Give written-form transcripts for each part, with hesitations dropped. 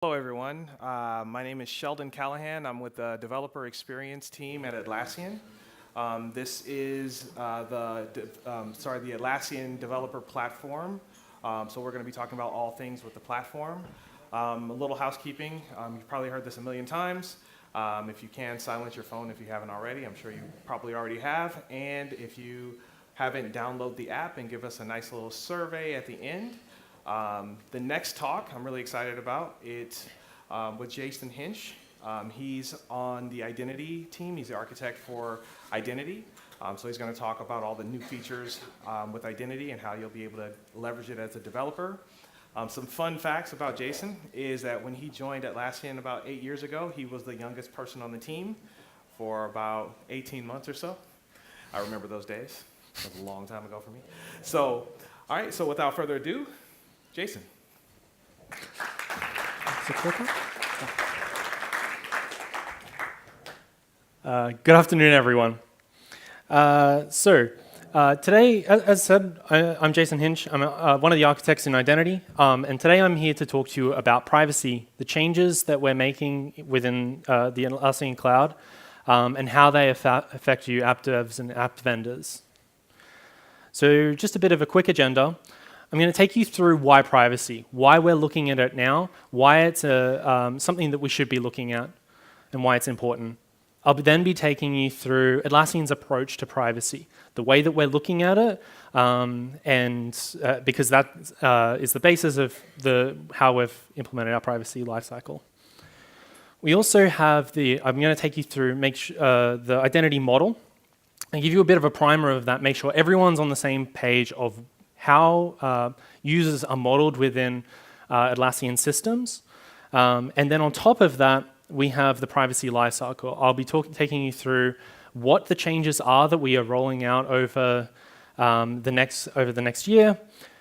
Hello, everyone. My name is Sheldon Callahan. I'm with the Developer Experience team at Atlassian. This is the Atlassian Developer Platform. So we're going to be talking about all things with the platform. A little housekeeping. You've probably heard this a million times. If you can, silence your phone if you haven't already. I'm sure you probably already have. And if you haven't, download the app and give us a nice little survey at the end. The next talk I'm really excited about, it's with Jason Hinch. He's on the identity team. He's the architect for identity. So he's going to talk about all the new features with identity and how you'll be able to leverage it as a developer. Some fun facts about Jason is that when he joined Atlassian about 8 years ago, he was the youngest person on the team for about 18 months or so. I remember those days. It was a long time ago for me. So, all right, so without further ado, Jason. Good afternoon, everyone. Today, as said, I'm Jason Hinch. I'm one of the architects in Identity, and today I'm here to talk to you about privacy, the changes that we're making within the Atlassian cloud, and how they affect you app devs and app vendors. So just a bit of a quick agenda. I'm going to take you through why privacy, why we're looking at it now, why it's something that we should be looking at, and why it's important. I'll then be taking you through Atlassian's approach to privacy, the way that we're looking at it, because that is the basis of how we've implemented our privacy lifecycle. We also have I'm going to take you through the identity model and give you a bit of a primer of that, make sure everyone's on the same page of how users are modeled within Atlassian systems. And then on top of that, we have the privacy lifecycle. I'll be taking you through what the changes are that we are rolling out over the next year,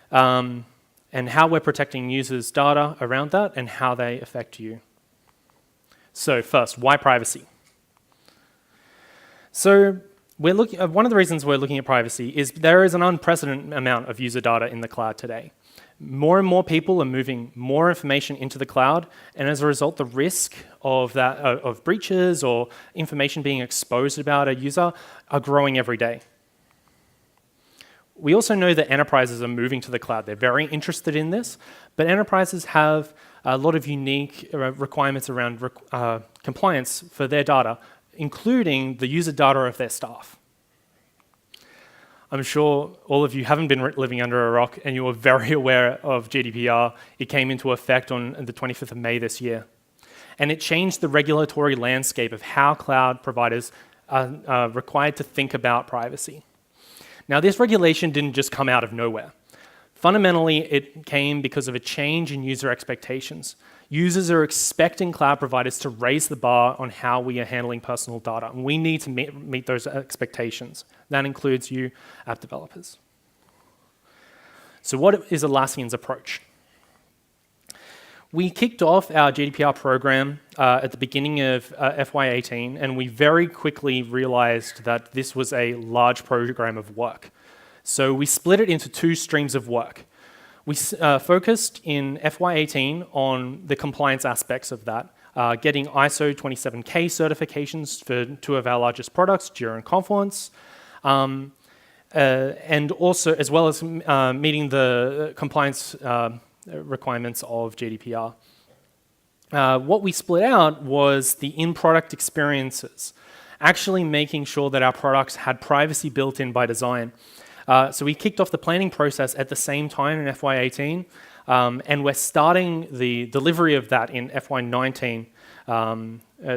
and how we're protecting users' data around that, and how they affect you. So first, why privacy? So one of the reasons we're looking at privacy is there is an unprecedented amount of user data in the cloud today. More and more people are moving more information into the cloud, and as a result, the risk of breaches or information being exposed about a user are growing every day. We also know that enterprises are moving to the cloud. They're very interested in this, but enterprises have a lot of unique requirements around compliance for their data, including the user data of their staff. I'm sure all of you haven't been living under a rock and you are very aware of GDPR. It came into effect on the 25th of May this year. And it changed the regulatory landscape of how cloud providers are required to think about privacy. Now, this regulation didn't just come out of nowhere. Fundamentally, it came because of a change in user expectations. Users are expecting cloud providers to raise the bar on how we are handling personal data, and we need to meet those expectations. That includes you, app developers. So what is Atlassian's approach? We kicked off our GDPR program at the beginning of FY18, and we very quickly realized that this was a large program of work. So we split it into two streams of work. We focused in FY18 on the compliance aspects of that, getting ISO 27K certifications for two of our largest products, Jira and Confluence, and also as well as meeting the compliance requirements of GDPR. What we split out was the in-product experiences, actually making sure that our products had privacy built in by design. So we kicked off the planning process at the same time in FY18, and we're starting the delivery of that in FY19,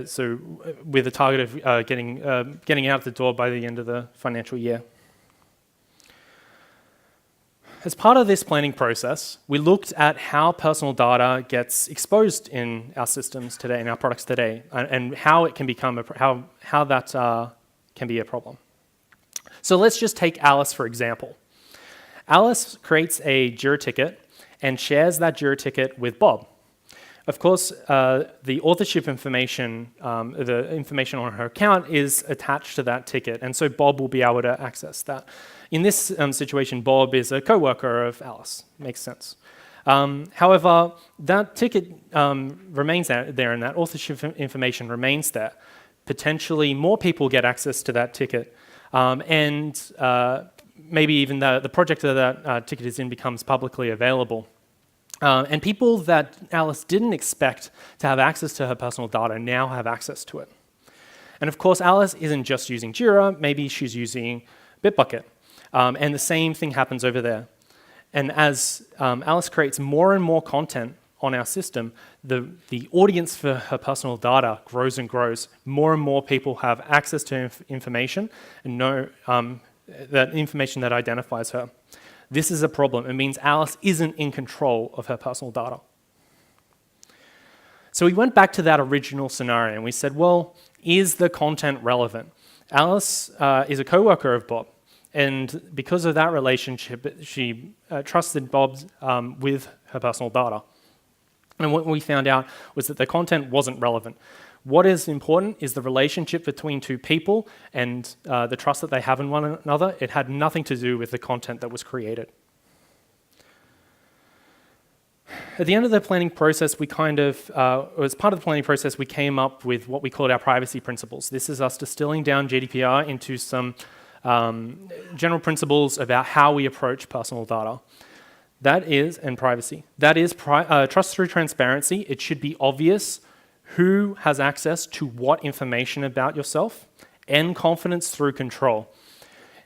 so with a target of getting out the door by the end of the financial year. As part of this planning process, we looked at how personal data gets exposed in our systems today, in our products today, and how it can become how that can be a problem. So let's just take Alice, for example. Alice creates a Jira ticket and shares that Jira ticket with Bob. Of course, the authorship information, the information on her account is attached to that ticket, and so Bob will be able to access that. In this situation, Bob is a coworker of Alice. Makes sense. However, that ticket remains there and that authorship information remains there. Potentially more people get access to that ticket, and maybe even the project that ticket is in becomes publicly available. And people that Alice didn't expect to have access to her personal data now have access to it. And of course, Alice isn't just using Jira, maybe she's using Bitbucket. And the same thing happens over there. And as Alice creates more and more content on our system, the audience for her personal data grows and grows. More and more people have access to information and know that information that identifies her. This is a problem. It means Alice isn't in control of her personal data. So we went back to that original scenario and we said, well, is the content relevant? Alice is a coworker of Bob. And because of that relationship, she trusted Bob with her personal data. And what we found out was that the content wasn't relevant. What is important is the relationship between two people and the trust that they have in one another. It had nothing to do with the content that was created. At the end of the planning process, as part of the planning process, we came up with what we called our privacy principles. This is us distilling down GDPR into some general principles about how we approach personal data. And privacy. That is trust through transparency. It should be obvious who has access to what information about yourself, and confidence through control.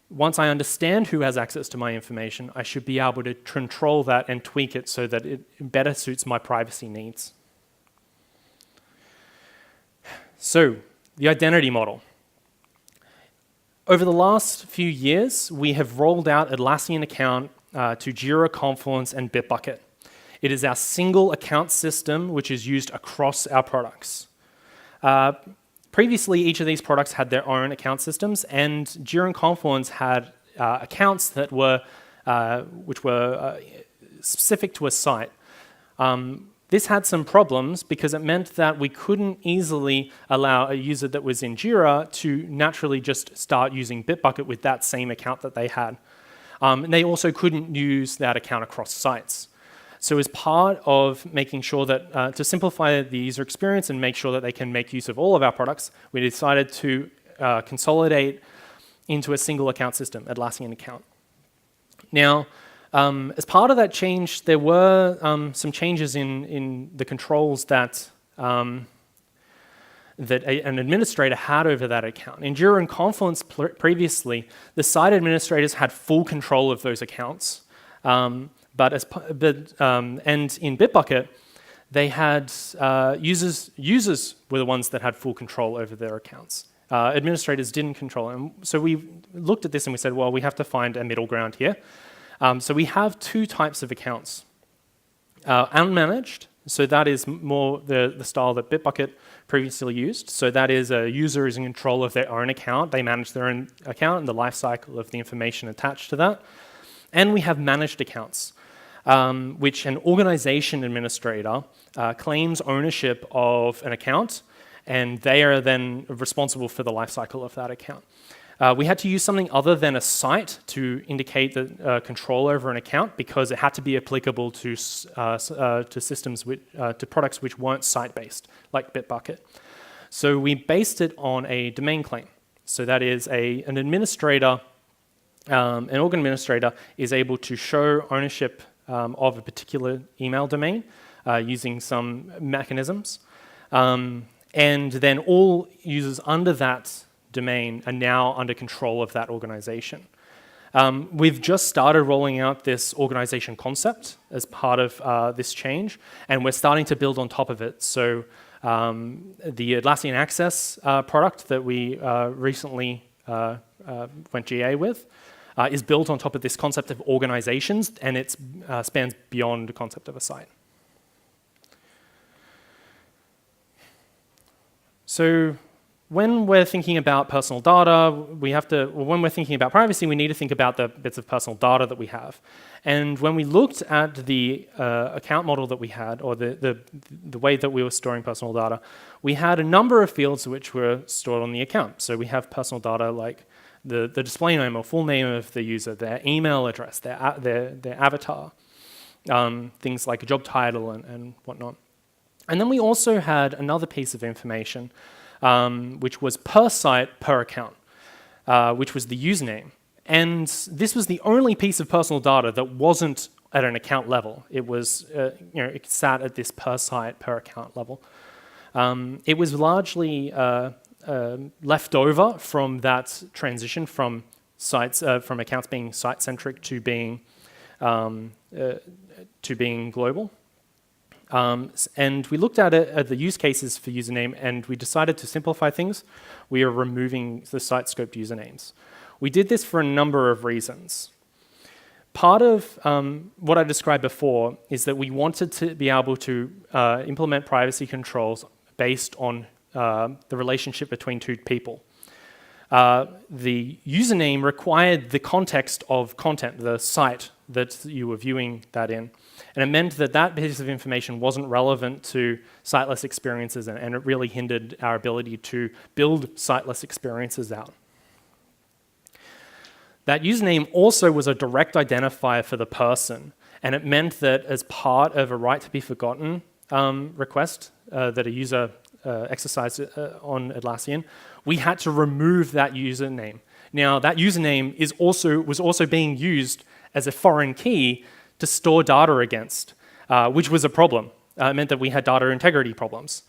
Once I understand who has access to my information, I should be able to control that and tweak it so that it better suits my privacy needs. So, the identity model. Over the last few years, we have rolled out Atlassian account to Jira, Confluence, and Bitbucket. It is our single account system which is used across our products. Previously, each of these products had their own account systems, and Jira and Confluence had accounts that were specific to a site. This had some problems because it meant that we couldn't easily allow a user that was in Jira to naturally just start using Bitbucket with that same account that they had. And they also couldn't use that account across sites. So as part of making sure that, to simplify the user experience and make sure that they can make use of all of our products, we decided to consolidate into a single account system, Atlassian account. Now, as part of that change, there were some changes in the controls that an administrator had over that account. In Jira and Confluence previously, the site administrators had full control of those accounts. And in Bitbucket, they had users were the ones that had full control over their accounts. Administrators didn't control it. And so we looked at this and we said, well, we have to find a middle ground here. So we have two types of accounts. Unmanaged, so that is more the style that Bitbucket previously used. So that is a user is in control of their own account. They manage their own account and the life cycle of the information attached to that. And we have managed accounts, which an organization administrator claims ownership of an account, and they are then responsible for the life cycle of that account. We had to use something other than a site to indicate the control over an account because it had to be applicable to systems, to products which weren't site-based, like Bitbucket. So we based it on a domain claim. So that is an administrator, an org administrator is able to show ownership of a particular email domain using some mechanisms. And then all users under that domain are now under control of that organization. We've just started rolling out this organization concept as part of this change, and we're starting to build on top of it. So the Atlassian Access product that we recently went GA with is built on top of this concept of organizations, and it spans beyond the concept of a site. So when we're thinking about personal data, when we're thinking about privacy, we need to think about the bits of personal data that we have. And when we looked at the account model that we had, or the way that we were storing personal data, we had a number of fields which were stored on the account. So we have personal data like the display name or full name of the user, their email address, their avatar. things like a job title and whatnot. And then we also had another piece of information, which was per site, per account, which was the username. And this was the only piece of personal data that wasn't at an account level. It was, it sat at this per site, per account level. It was largely left over from that transition from sites, from accounts being site-centric to being global. And we looked at it at the use cases for username, and we decided to simplify things. We are removing the site-scoped usernames. We did this for a number of reasons. Part of what I described before is that we wanted to be able to implement privacy controls based on the relationship between two people. The username required the context of content, the site that you were viewing that in. And it meant that that piece of information wasn't relevant to siteless experiences, and it really hindered our ability to build siteless experiences out. That username also was a direct identifier for the person, and it meant that as part of a right to be forgotten request that a user exercised on Atlassian, we had to remove that username. Now, that username was also being used as a foreign key to store data against, which was a problem. It meant that we had data integrity problems.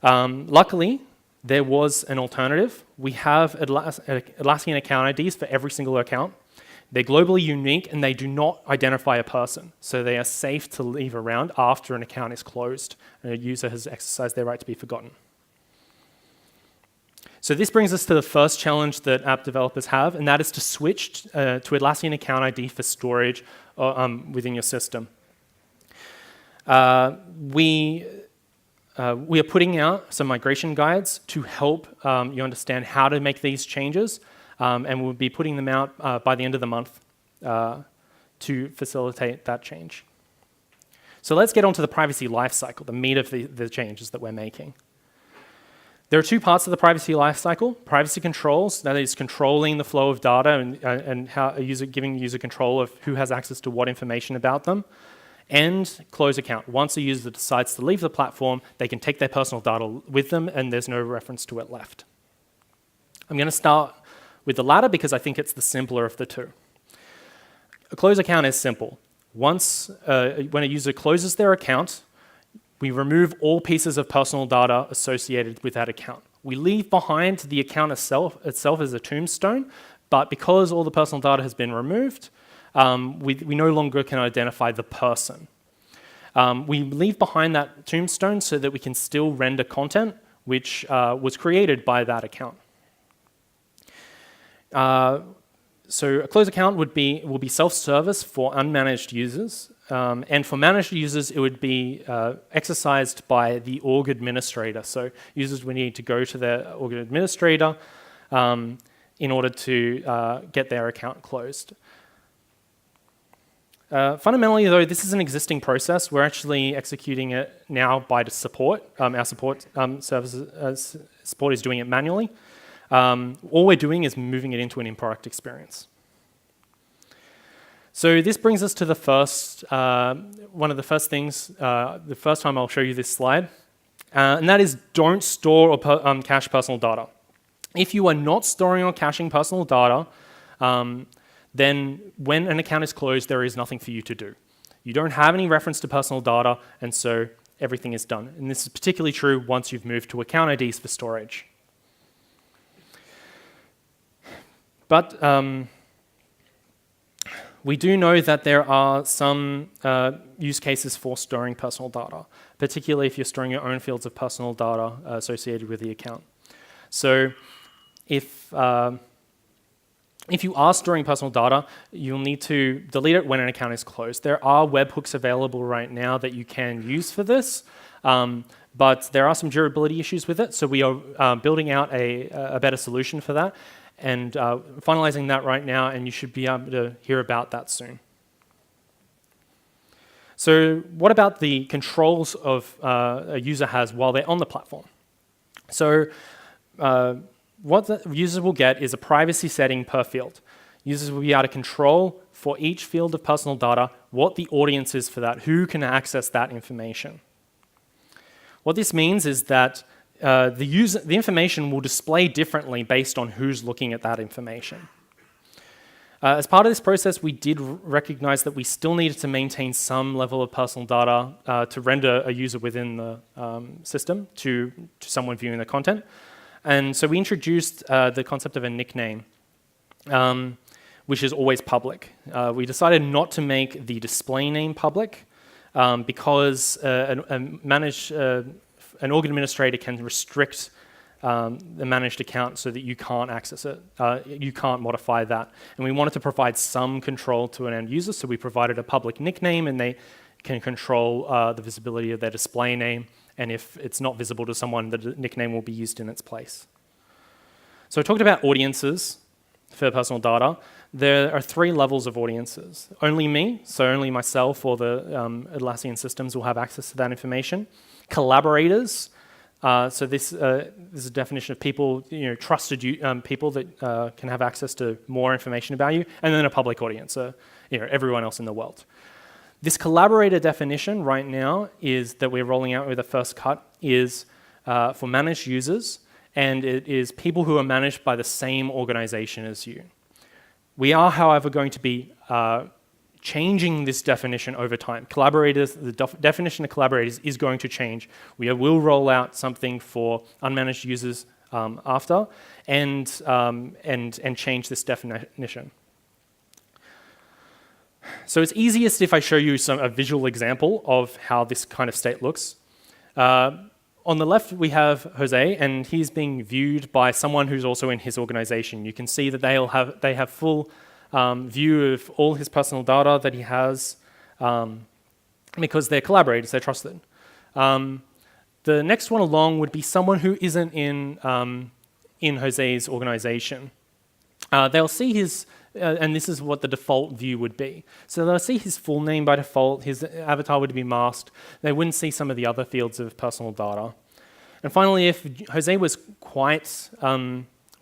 Luckily, there was an alternative. We have Atlassian account IDs for every single account. They're globally unique, and they do not identify a person, so they are safe to leave around after an account is closed and a user has exercised their right to be forgotten. So this brings us to the first challenge that app developers have, and that is to switch to Atlassian account ID for storage within your system. We are putting out some migration guides to help you understand how to make these changes, and we'll be putting them out by the end of the month to facilitate that change. So let's get on to the privacy lifecycle, the meat of the changes that we're making. There are two parts of the privacy lifecycle: privacy controls, that is controlling the flow of data and how giving user control of who has access to what information about them, and close account. Once a user decides to leave the platform, they can take their personal data with them, and there's no reference to it left. I'm going to start with the latter because I think it's the simpler of the two. A close account is simple. Once, when a user closes their account, we remove all pieces of personal data associated with that account. We leave behind the account itself as a tombstone, but because all the personal data has been removed, we no longer can identify the person. We leave behind that tombstone so that we can still render content which was created by that account. So a closed account will be self-service for unmanaged users, and for managed users, it would be exercised by the org administrator. So users would need to go to their org administrator in order to get their account closed. Fundamentally, though, this is an existing process. We're actually executing it now by the support. Our support services support is doing it manually. All we're doing is moving it into an in-product experience. So this brings us to the first, one of the first things, the first time I'll show you this slide, and that is don't store or cache personal data. If you are not storing or caching personal data, then when an account is closed, there is nothing for you to do. You don't have any reference to personal data, and so everything is done. And this is particularly true once you've moved to account IDs for storage. But we do know that there are some use cases for storing personal data, particularly if you're storing your own fields of personal data associated with the account. So if you are storing personal data, you'll need to delete it when an account is closed. There are webhooks available right now that you can use for this, but there are some durability issues with it, so we are building out a better solution for that, and finalizing that right now, and you should be able to hear about that soon. So what about the controls of a user has while they're on the platform? So what the users will get is a privacy setting per field. Users will be able to control for each field of personal data what the audience is for that, who can access that information. What this means is that the information will display differently based on who's looking at that information. As part of this process, we did recognize that we still needed to maintain some level of personal data to render a user within the system to someone viewing the content. And so we introduced the concept of a nickname, which is always public. We decided not to make the display name public because an org administrator can restrict the managed account so that you can't access it. You can't modify that. And we wanted to provide some control to an end user, so we provided a public nickname, and they can control the visibility of their display name. And if it's not visible to someone, the nickname will be used in its place. So I talked about audiences for personal data. There are 3 levels of audiences. Only me, so only myself or the Atlassian systems will have access to that information. Collaborators, so this is a definition of people, trusted people that can have access to more information about you, and then a public audience, everyone else in the world. This collaborator definition right now is that we're rolling out with the first cut is for managed users, and it is people who are managed by the same organization as you. We are, however, going to be changing this definition over time. Collaborators, the definition of collaborators is going to change. We will roll out something for unmanaged users after, and change this definition. So it's easiest if I show you a visual example of how this kind of state looks. On the left, we have Jose, and he's being viewed by someone who's also in his organization. You can see that they have full view of all his personal data that he has because they're collaborators, they're trusted. The next one along would be someone who isn't in Jose's organization. They'll see his, and this is what the default view would be. So they'll see his full name by default, his avatar would be masked, they wouldn't see some of the other fields of personal data. And finally, if Jose was quite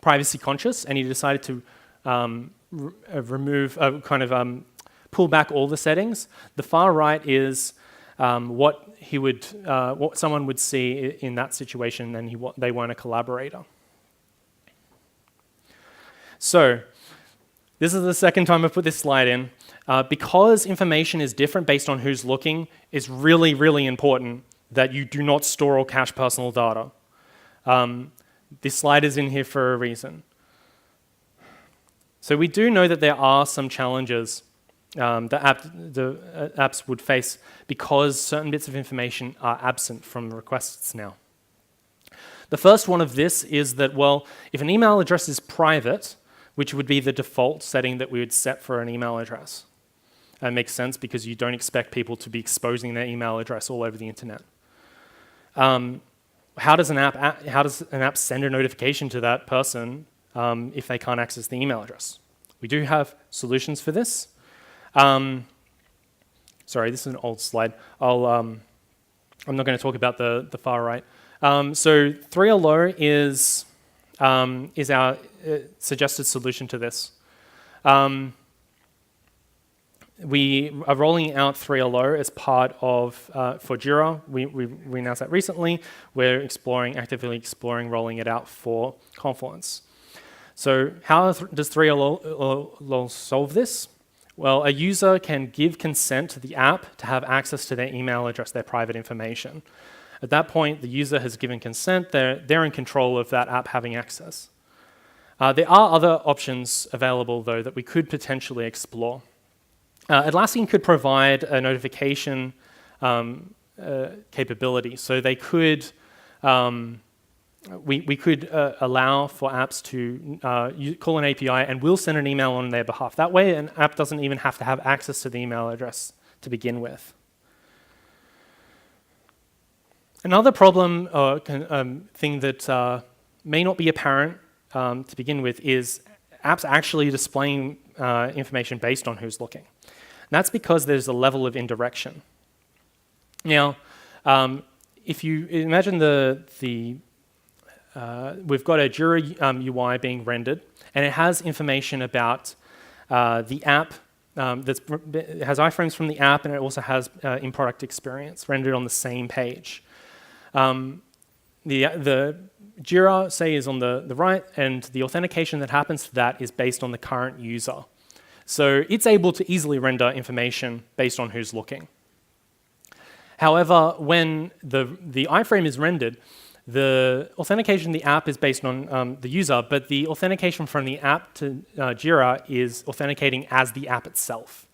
privacy conscious and he decided to pull back all the settings, the far right is what someone would see in that situation, and they weren't a collaborator. So this is the second time I've put this slide in. Because information is different based on who's looking, it's really, really important that you do not store or cache personal data. This slide is in here for a reason. So we do know that there are some challenges the apps would face because certain bits of information are absent from requests now. The first one of this is that, well, if an email address is private, which would be the default setting that we would set for an email address. That makes sense because you don't expect people to be exposing their email address all over the internet. How does an app send a notification to that person if they can't access the email address? We do have solutions for this. Sorry, this is an old slide. I'm not going to talk about the far right. So 3LO is our suggested solution to this. We are rolling out 3LO as part of, for Jira. We announced that recently. We're actively exploring rolling it out for Confluence. So how does 3LO solve this? Well, a user can give consent to the app to have access to their email address, their private information. At that point, the user has given consent. They're in control of that app having access. There are other options available, though, that we could potentially explore. Atlassian could provide a notification capability. So they could, we could allow for apps to call an API and we'll send an email on their behalf. That way, an app doesn't even have to have access to the email address to begin with. Another problem or thing that may not be apparent to begin with is apps actually displaying information based on who's looking. And that's because there's a level of indirection. Now, if you imagine we've got a Jira UI being rendered, and it has information about the app it has iframes from the app, and it also has in-product experience rendered on the same page. The Jira, say, is on the right, and the authentication that happens to that is based on the current user. So it's able to easily render information based on who's looking. However, when the iframe is rendered, the authentication in the app is based on the user, but the authentication from the app to Jira is authenticating as the app itself.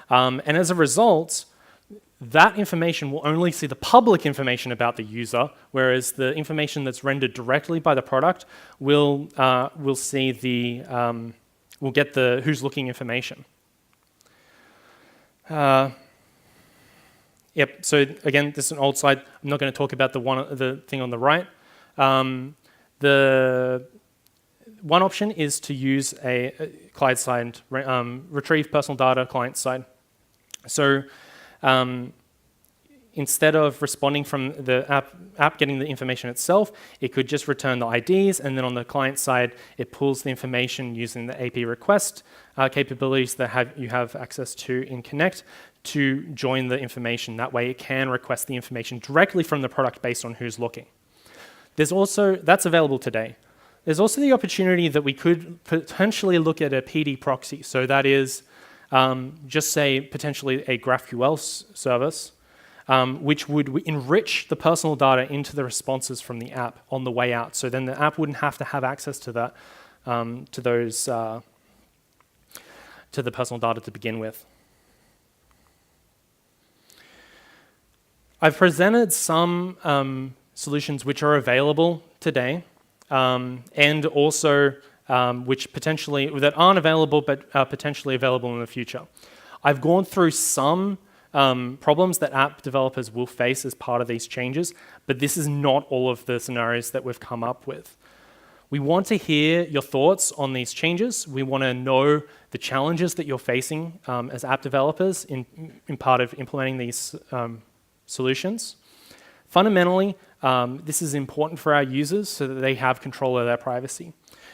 And as a result, that information will only see the public information about the user, whereas the information that's rendered directly by the product will see will get the who's looking information. Yep, so again, this is an old slide. I'm not going to talk about the thing on the right. The one option is to use a client-side, retrieve personal data client-side. So instead of responding from the app getting the information itself, it could just return the IDs, and then on the client side, it pulls the information using the AP request capabilities that you have access to in Connect to join the information. That way it can request the information directly from the product based on who's looking. That's available today. There's also the opportunity that we could potentially look at a PD proxy. So that is just say potentially a GraphQL service, which would enrich the personal data into the responses from the app on the way out. So then the app wouldn't have to have access to that, to the personal data to begin with. I've presented some solutions which are available today, and also which potentially that aren't available but are potentially available in the future. I've gone through some problems that app developers will face as part of these changes, but this is not all of the scenarios that we've come up with. We want to hear your thoughts on these changes. We want to know the challenges that you're facing as app developers in part of implementing these solutions. Fundamentally, this is important for our users so that they have control of their privacy.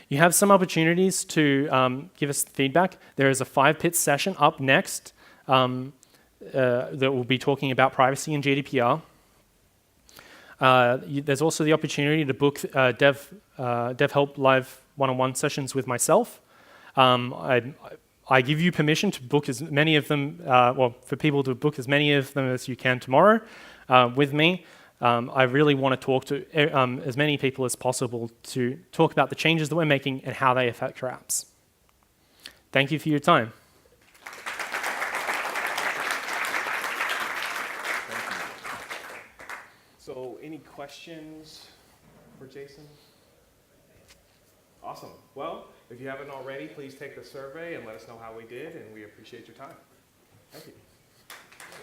You have some opportunities to give us feedback. There is a 5-pit session up next that will be talking about privacy and GDPR. There's also the opportunity to book Dev Help Live one-on-one sessions with myself. I give you permission to book as many of them, for people to book as many of them as you can tomorrow with me. I really want to talk to as many people as possible to talk about the changes that we're making and how they affect your apps. Thank you for your time. So any questions for Jason? Awesome. Well, if you haven't already, please take the survey and let us know how we did, and we appreciate your time. Thank you.